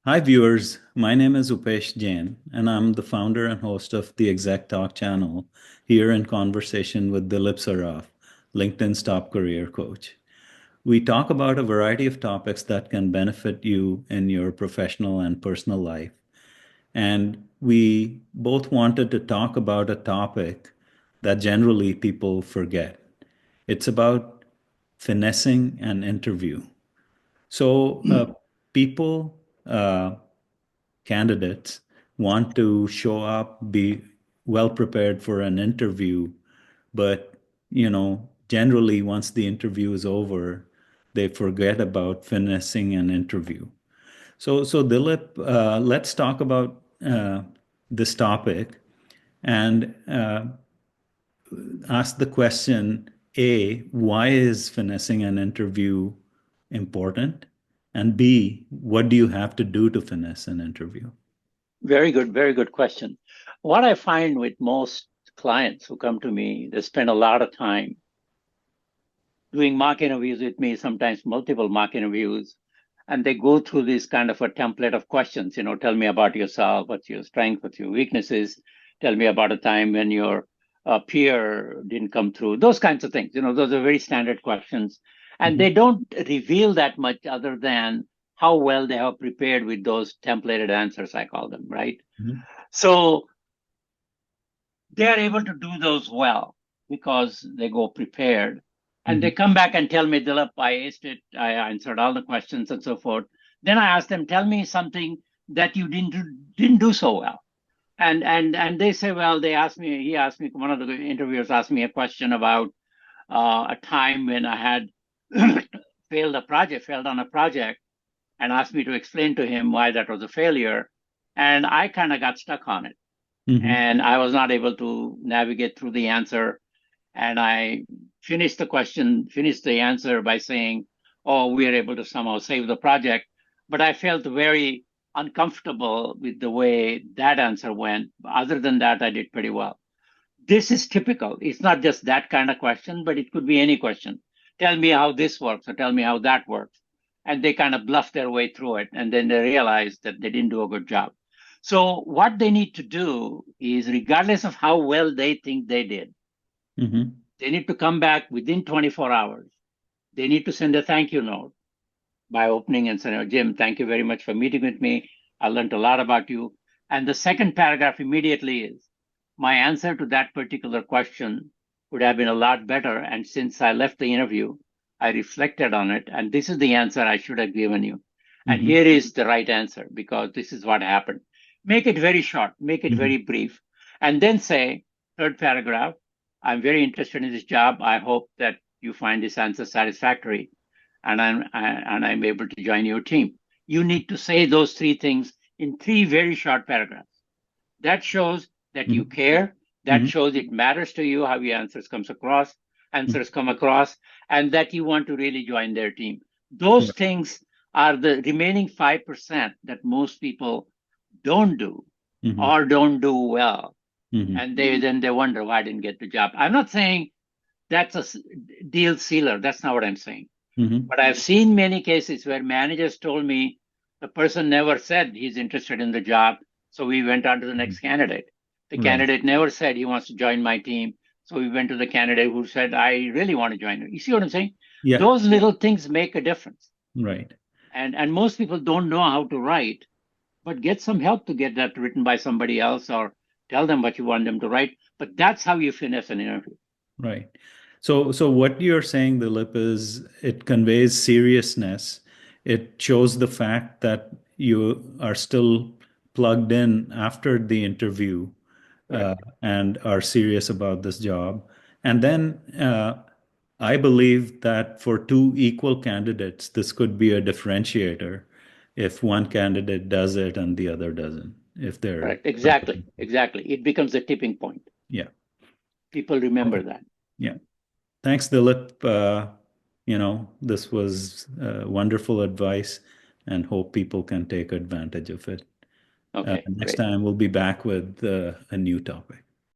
Hi, viewers. My name is Upesh Jain, and I'm the founder and host of the Exec Talk channel here in conversation with Dilip Saraf, LinkedIn's top career coach. We talk about a variety of topics that can benefit you in your professional and personal life. And we both wanted to talk about a topic that generally people forget. It's about finessing an interview. So, people, candidates want to show up, be well prepared for an interview, but generally once the interview is over, they forget about finessing an interview. So Dilip, let's talk about this topic and ask the question: A, why is finessing an interview important? And B, what do you have to do to finesse an interview? Very good question. What I find with most clients who come to me, they spend a lot of time doing mock interviews with me, sometimes multiple mock interviews, and they go through this kind of a template of questions. Tell me about yourself, what's your strength, what's your weaknesses, tell me about a time when your peer didn't come through, those kinds of things. Those are very standard questions. And Mhm. they don't reveal that much other than how well they have prepared with those templated answers, I call them, right? Mhm. So they are able to do those well because they go prepared. And they Mhm. come back and tell me, Dilip, I aced it. I answered all the questions and so forth. Then I ask them, tell me something that you didn't do so well. And they say, well, he asked me, one of the interviewers asked me a question about a time when I had failed on a project, and asked me to explain to him why that was a failure. And I kind of got stuck on it, Mhm. and I was not able to navigate through the answer. And I finished the answer by saying, "Oh, we are able to somehow save the project." But I felt very uncomfortable with the way that answer went. Other than that, I did pretty well. This is typical. It's not just that kind of question, but it could be any question. Tell me how this works, or tell me how that works. And they kind of bluff their way through it. And then they realize that they didn't do a good job. So, what they need to do is, regardless of how well they think they did, Mhm. they need to come back within 24 hours. They need to send a thank you note by opening and saying, "Oh, Jim, thank you very much for meeting with me. I learned a lot about you." And the second paragraph immediately is, my answer to that particular question would have been a lot better. And since I left the interview, I reflected on it. And this is the answer I should have given you. And Mhm. here is the right answer because this is what happened. Make it very short, make it Mhm. very brief. And then say, third paragraph, I'm very interested in this job. I hope that you find this answer satisfactory, and I'm able to join your team. You need to say those three things in three very short paragraphs. That shows that you Mhm. care. That Mhm. shows it matters to you how your Mhm. answers come across, and that you want to really join their team. Those Right. things are the remaining 5% that most people don't do Mhm. or don't do well. Mhm. And they wonder why I didn't get the job. I'm not saying that's a deal sealer. That's not what I'm saying. Mhm. But I've seen many cases where managers told me the person never said he's interested in the job, so we went on to the Mhm. next candidate. The Right. candidate never said he wants to join my team, so we went to the candidate who said, I really want to join you. You see what I'm saying? Yeah. Those little things make a difference. Right. And most people don't know how to write, but get some help to get that written by somebody else, or tell them what you want them to write. But that's how you finesse an interview. Right. So what you're saying, Dilip, is it conveys seriousness. It shows the fact that you are still plugged in after the interview, uh, Correct. and are serious about this job. And then I believe that for two equal candidates, this could be a differentiator if one candidate does it and the other doesn't. If they're, Correct. Exactly. It becomes a tipping point. yeah. People Okay. remember that. Yeah. Thanks, Dilip. This was wonderful advice and hope people can take advantage of it. Okay, Next great. time we'll be back with a new topic.